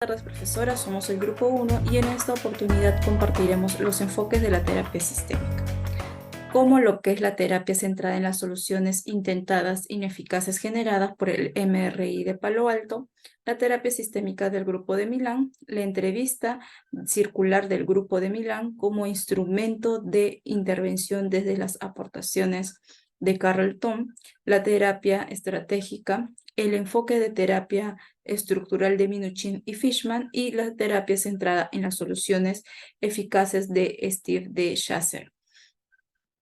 Buenas tardes, profesora. Somos el grupo 1 y en esta oportunidad compartiremos los enfoques de la terapia sistémica, como lo que es la terapia centrada en las soluciones intentadas ineficaces generadas por el MRI de Palo Alto, la terapia sistémica del grupo de Milán, la entrevista circular del grupo de Milán como instrumento de intervención desde las aportaciones de Carlton, la terapia estratégica, el enfoque de terapia estructural de Minuchin y Fishman y la terapia centrada en las soluciones eficaces de Steve D. Chasser.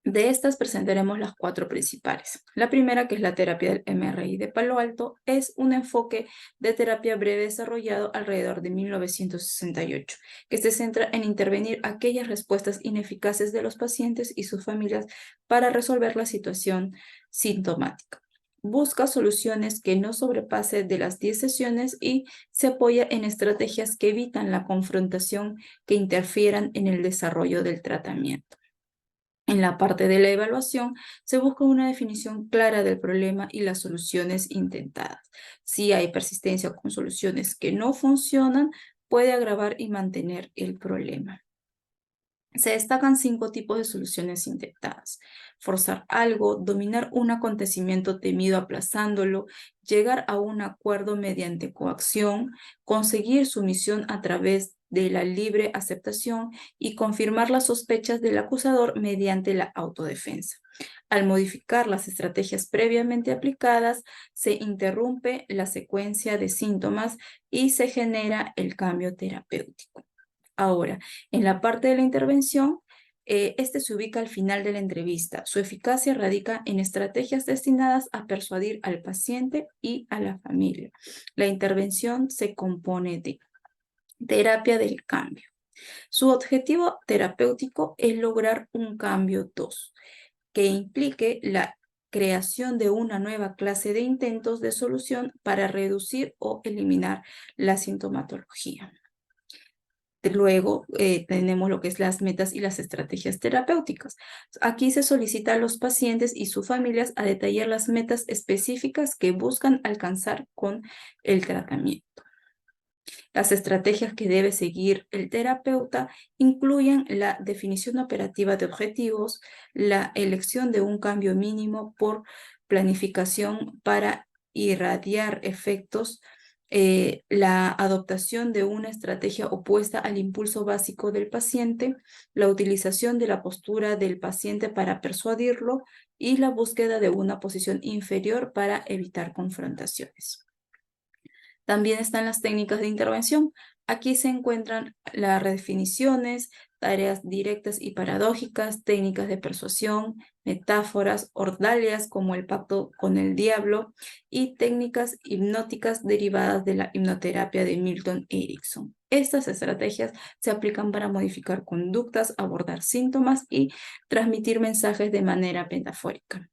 De estas presentaremos las 4 principales. La primera, que es la terapia del MRI de Palo Alto, es un enfoque de terapia breve desarrollado alrededor de 1968, que se centra en intervenir aquellas respuestas ineficaces de los pacientes y sus familias para resolver la situación sintomática. Busca soluciones que no sobrepase de las 10 sesiones y se apoya en estrategias que evitan la confrontación que interfieran en el desarrollo del tratamiento. En la parte de la evaluación se busca una definición clara del problema y las soluciones intentadas. Si hay persistencia con soluciones que no funcionan, puede agravar y mantener el problema. Se destacan 5 tipos de soluciones intentadas: forzar algo, dominar un acontecimiento temido aplazándolo, llegar a un acuerdo mediante coacción, conseguir sumisión a través de la libre aceptación y confirmar las sospechas del acusador mediante la autodefensa. Al modificar las estrategias previamente aplicadas, se interrumpe la secuencia de síntomas y se genera el cambio terapéutico. Ahora, en la parte de la intervención, este se ubica al final de la entrevista. Su eficacia radica en estrategias destinadas a persuadir al paciente y a la familia. La intervención se compone de terapia del cambio. Su objetivo terapéutico es lograr un cambio 2, que implique la creación de una nueva clase de intentos de solución para reducir o eliminar la sintomatología. Luego tenemos lo que es las metas y las estrategias terapéuticas. Aquí se solicita a los pacientes y sus familias a detallar las metas específicas que buscan alcanzar con el tratamiento. Las estrategias que debe seguir el terapeuta incluyen la definición operativa de objetivos, la elección de un cambio mínimo por planificación para irradiar efectos, la adoptación de una estrategia opuesta al impulso básico del paciente, la utilización de la postura del paciente para persuadirlo y la búsqueda de una posición inferior para evitar confrontaciones. También están las técnicas de intervención. Aquí se encuentran las redefiniciones, tareas directas y paradójicas, técnicas de persuasión, metáforas, ordalias como el pacto con el diablo y técnicas hipnóticas derivadas de la hipnoterapia de Milton Erickson. Estas estrategias se aplican para modificar conductas, abordar síntomas y transmitir mensajes de manera metafórica.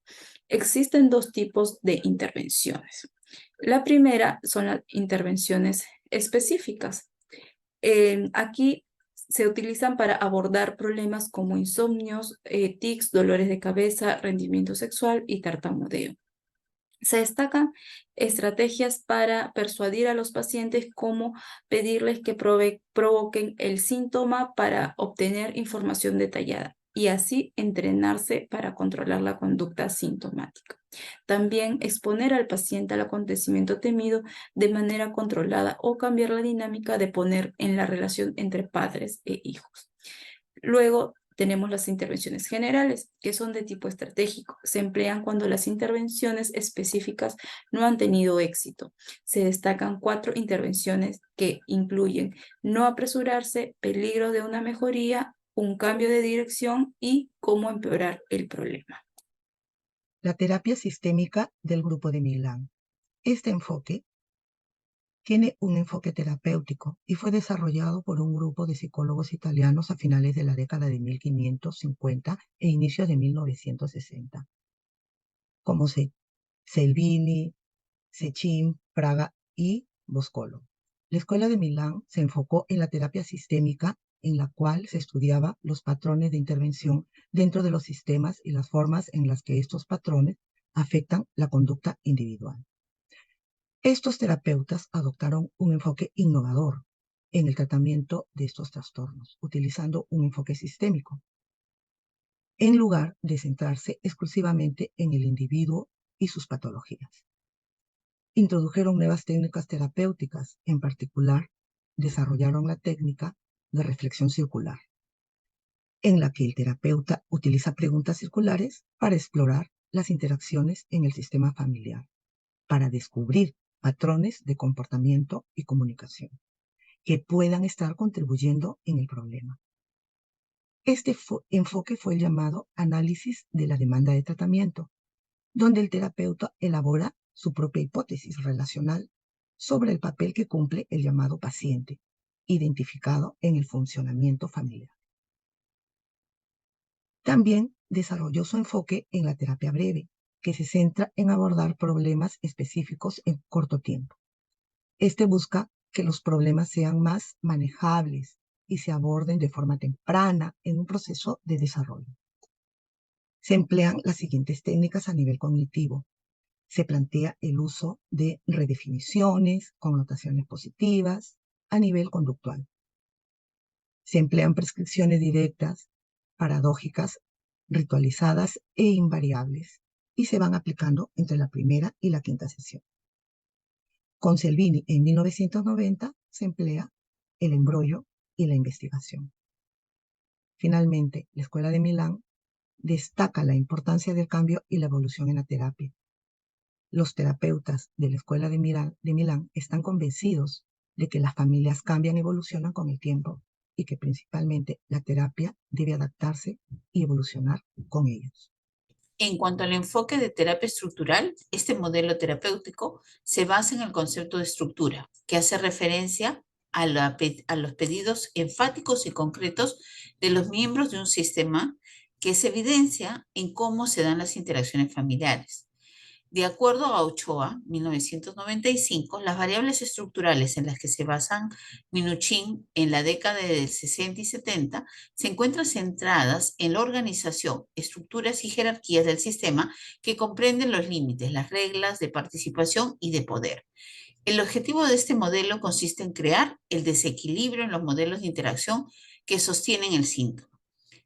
Existen 2 tipos de intervenciones. La primera son las intervenciones específicas. Aquí se utilizan para abordar problemas como insomnios, tics, dolores de cabeza, rendimiento sexual y tartamudeo. Se destacan estrategias para persuadir a los pacientes, como pedirles que provoquen el síntoma para obtener información detallada y así entrenarse para controlar la conducta sintomática. También exponer al paciente al acontecimiento temido de manera controlada o cambiar la dinámica de poner en la relación entre padres e hijos. Luego tenemos las intervenciones generales, que son de tipo estratégico. Se emplean cuando las intervenciones específicas no han tenido éxito. Se destacan 4 intervenciones que incluyen no apresurarse, peligro de una mejoría, un cambio de dirección y cómo empeorar el problema. La terapia sistémica del grupo de Milán. Este enfoque tiene un enfoque terapéutico y fue desarrollado por un grupo de psicólogos italianos a finales de la década de 1550 e inicios de 1960, como Selvini, Sechin, Praga y Boscolo. La Escuela de Milán se enfocó en la terapia sistémica, en la cual se estudiaba los patrones de intervención dentro de los sistemas y las formas en las que estos patrones afectan la conducta individual. Estos terapeutas adoptaron un enfoque innovador en el tratamiento de estos trastornos, utilizando un enfoque sistémico, en lugar de centrarse exclusivamente en el individuo y sus patologías. Introdujeron nuevas técnicas terapéuticas, en particular, desarrollaron la técnica de reflexión circular, en la que el terapeuta utiliza preguntas circulares para explorar las interacciones en el sistema familiar, para descubrir patrones de comportamiento y comunicación que puedan estar contribuyendo en el problema. Este enfoque fue el llamado análisis de la demanda de tratamiento, donde el terapeuta elabora su propia hipótesis relacional sobre el papel que cumple el llamado paciente, identificado en el funcionamiento familiar. También desarrolló su enfoque en la terapia breve, que se centra en abordar problemas específicos en corto tiempo. Este busca que los problemas sean más manejables y se aborden de forma temprana en un proceso de desarrollo. Se emplean las siguientes técnicas a nivel cognitivo. Se plantea el uso de redefiniciones, connotaciones positivas a nivel conductual. Se emplean prescripciones directas, paradójicas, ritualizadas e invariables, y se van aplicando entre la primera y la quinta sesión. Con Selvini, en 1990, se emplea el embrollo y la investigación. Finalmente, la Escuela de Milán destaca la importancia del cambio y la evolución en la terapia. Los terapeutas de la Escuela de Milán están convencidos de que las familias cambian y evolucionan con el tiempo y que principalmente la terapia debe adaptarse y evolucionar con ellos. En cuanto al enfoque de terapia estructural, este modelo terapéutico se basa en el concepto de estructura, que hace referencia a los pedidos enfáticos y concretos de los miembros de un sistema que se evidencia en cómo se dan las interacciones familiares. De acuerdo a Ochoa, 1995, las variables estructurales en las que se basan Minuchin en la década del 60 y 70 se encuentran centradas en la organización, estructuras y jerarquías del sistema que comprenden los límites, las reglas de participación y de poder. El objetivo de este modelo consiste en crear el desequilibrio en los modelos de interacción que sostienen el síntoma.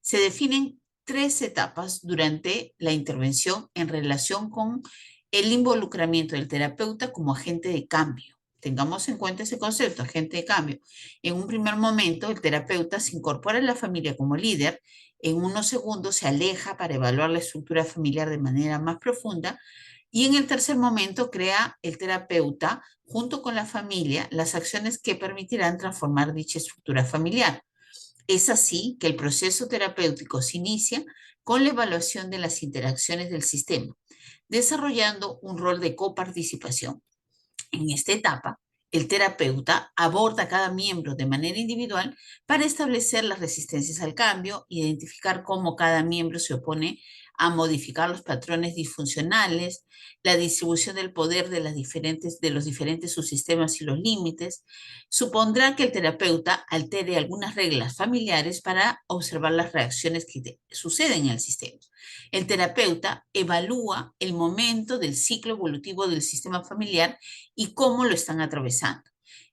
Se definen 3 etapas durante la intervención en relación con el involucramiento del terapeuta como agente de cambio. Tengamos en cuenta ese concepto, agente de cambio. En un primer momento, el terapeuta se incorpora en la familia como líder. En unos segundos se aleja para evaluar la estructura familiar de manera más profunda. Y en el tercer momento crea el terapeuta, junto con la familia, las acciones que permitirán transformar dicha estructura familiar. Es así que el proceso terapéutico se inicia con la evaluación de las interacciones del sistema, desarrollando un rol de coparticipación. En esta etapa, el terapeuta aborda a cada miembro de manera individual para establecer las resistencias al cambio, identificar cómo cada miembro se opone a modificar los patrones disfuncionales, la distribución del poder de los diferentes subsistemas y los límites. Supondrá que el terapeuta altere algunas reglas familiares para observar las reacciones que suceden en el sistema. El terapeuta evalúa el momento del ciclo evolutivo del sistema familiar y cómo lo están atravesando.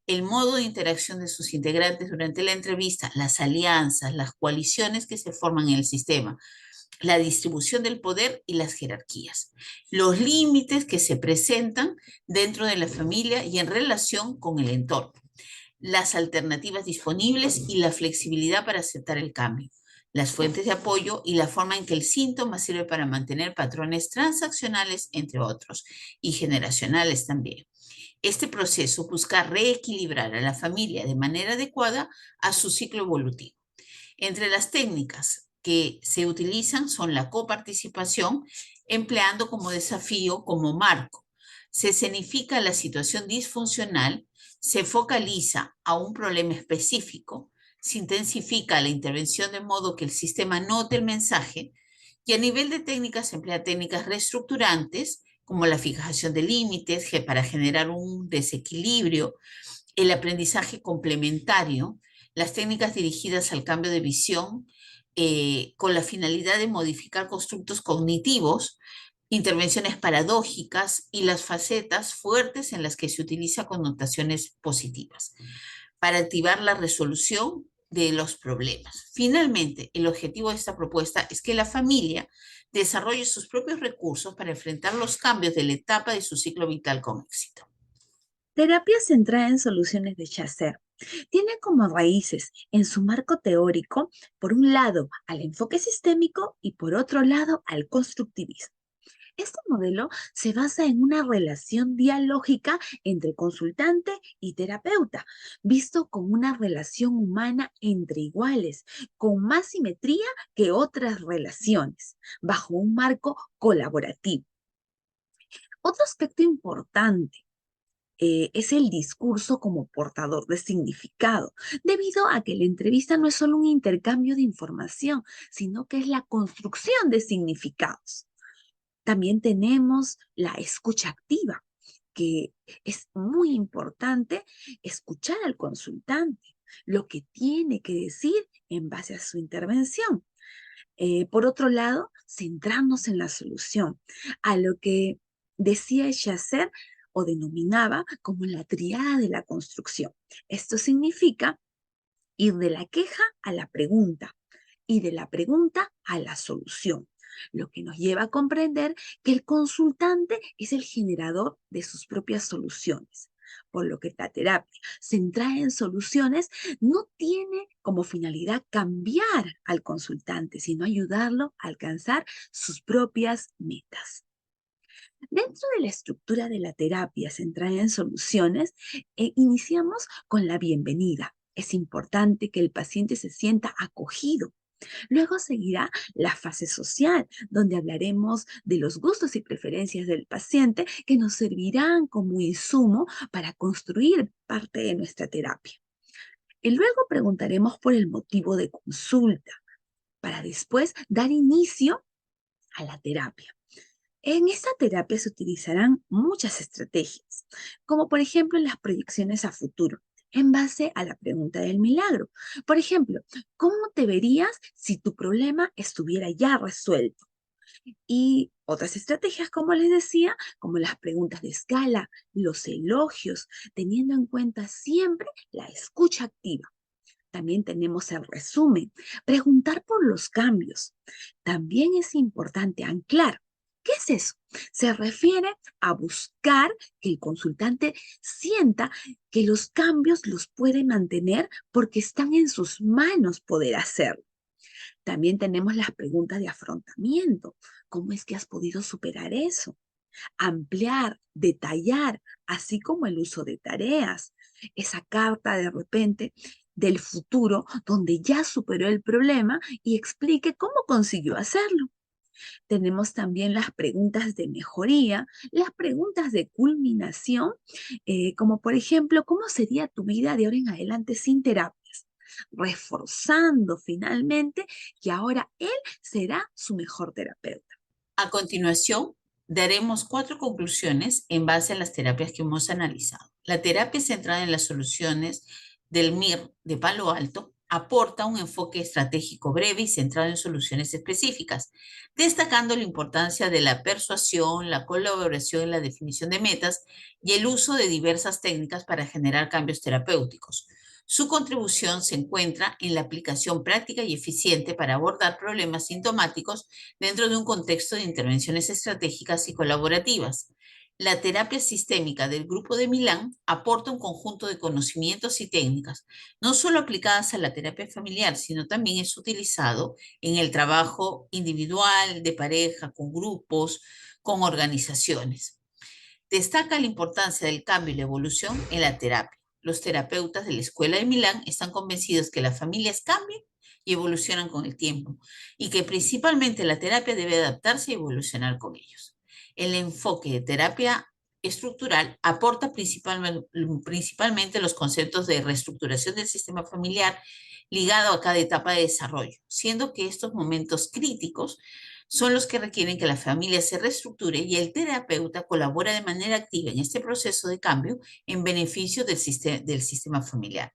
El modo de interacción de sus integrantes durante la entrevista, las alianzas, las coaliciones que se forman en el sistema, la distribución del poder y las jerarquías, los límites que se presentan dentro de la familia y en relación con el entorno, las alternativas disponibles y la flexibilidad para aceptar el cambio, las fuentes de apoyo y la forma en que el síntoma sirve para mantener patrones transaccionales, entre otros, y generacionales también. Este proceso busca reequilibrar a la familia de manera adecuada a su ciclo evolutivo. Entre las técnicas que se utilizan son la coparticipación, empleando como desafío, como marco. Se escenifica la situación disfuncional, se focaliza a un problema específico, se intensifica la intervención de modo que el sistema note el mensaje y a nivel de técnicas se emplea técnicas reestructurantes como la fijación de límites para generar un desequilibrio, el aprendizaje complementario, las técnicas dirigidas al cambio de visión con la finalidad de modificar constructos cognitivos, intervenciones paradójicas y las facetas fuertes en las que se utiliza connotaciones positivas. para activar la resolución de los problemas. Finalmente, el objetivo de esta propuesta es que la familia desarrolle sus propios recursos para enfrentar los cambios de la etapa de su ciclo vital con éxito. Terapia centrada en soluciones de Chasser tiene como raíces en su marco teórico, por un lado, al enfoque sistémico y por otro lado, al constructivismo. Este modelo se basa en una relación dialógica entre consultante y terapeuta, visto como una relación humana entre iguales, con más simetría que otras relaciones, bajo un marco colaborativo. Otro aspecto importante es el discurso como portador de significado, debido a que la entrevista no es solo un intercambio de información, sino que es la construcción de significados. También tenemos la escucha activa, que es muy importante escuchar al consultante, lo que tiene que decir en base a su intervención. Por otro lado, centrarnos en la solución, a lo que decía Chasser o denominaba como la triada de la construcción. Esto significa ir de la queja a la pregunta y de la pregunta a la solución, lo que nos lleva a comprender que el consultante es el generador de sus propias soluciones, por lo que la terapia centrada en soluciones no tiene como finalidad cambiar al consultante, sino ayudarlo a alcanzar sus propias metas. Dentro de la estructura de la terapia centrada en soluciones, iniciamos con la bienvenida. Es importante que el paciente se sienta acogido. Luego seguirá la fase social, donde hablaremos de los gustos y preferencias del paciente que nos servirán como insumo para construir parte de nuestra terapia. Y luego preguntaremos por el motivo de consulta, para después dar inicio a la terapia. En esta terapia se utilizarán muchas estrategias, como por ejemplo las proyecciones a futuro, en base a la pregunta del milagro. Por ejemplo, ¿cómo te verías si tu problema estuviera ya resuelto? Y otras estrategias, como les decía, como las preguntas de escala, los elogios, teniendo en cuenta siempre la escucha activa. También tenemos el resumen, preguntar por los cambios. También es importante anclar. ¿Qué es eso? Se refiere a buscar que el consultante sienta que los cambios los puede mantener porque están en sus manos poder hacerlo. También tenemos las preguntas de afrontamiento. ¿Cómo es que has podido superar eso? Ampliar, detallar, así como el uso de tareas. Esa carta de repente del futuro donde ya superó el problema y explique cómo consiguió hacerlo. Tenemos también las preguntas de mejoría, las preguntas de culminación, como por ejemplo, ¿cómo sería tu vida de ahora en adelante sin terapias? Reforzando finalmente que ahora él será su mejor terapeuta. A continuación, daremos 4 conclusiones en base a las terapias que hemos analizado. La terapia centrada en las soluciones del MIR de Palo Alto aporta un enfoque estratégico breve y centrado en soluciones específicas, destacando la importancia de la persuasión, la colaboración en la definición de metas y el uso de diversas técnicas para generar cambios terapéuticos. Su contribución se encuentra en la aplicación práctica y eficiente para abordar problemas sintomáticos dentro de un contexto de intervenciones estratégicas y colaborativas. La terapia sistémica del Grupo de Milán aporta un conjunto de conocimientos y técnicas, no solo aplicadas a la terapia familiar, sino también es utilizado en el trabajo individual, de pareja, con grupos, con organizaciones. Destaca la importancia del cambio y la evolución en la terapia. Los terapeutas de la Escuela de Milán están convencidos que las familias cambian y evolucionan con el tiempo, y que principalmente la terapia debe adaptarse y evolucionar con ellos. El enfoque de terapia estructural aporta principalmente los conceptos de reestructuración del sistema familiar ligado a cada etapa de desarrollo, siendo que estos momentos críticos son los que requieren que la familia se reestructure y el terapeuta colabora de manera activa en este proceso de cambio en beneficio del sistema familiar.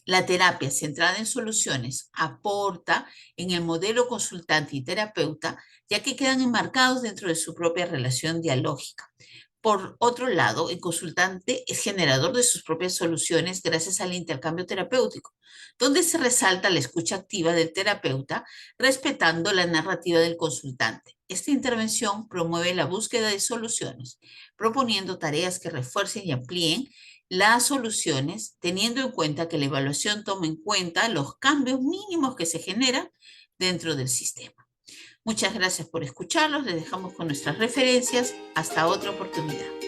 La terapia centrada en soluciones aporta en el modelo consultante y terapeuta, ya que quedan enmarcados dentro de su propia relación dialógica. Por otro lado, el consultante es generador de sus propias soluciones gracias al intercambio terapéutico, donde se resalta la escucha activa del terapeuta, respetando la narrativa del consultante. Esta intervención promueve la búsqueda de soluciones, proponiendo tareas que refuercen y amplíen las soluciones, teniendo en cuenta que la evaluación toma en cuenta los cambios mínimos que se generan dentro del sistema. Muchas gracias por escucharlos. Les dejamos con nuestras referencias. Hasta otra oportunidad.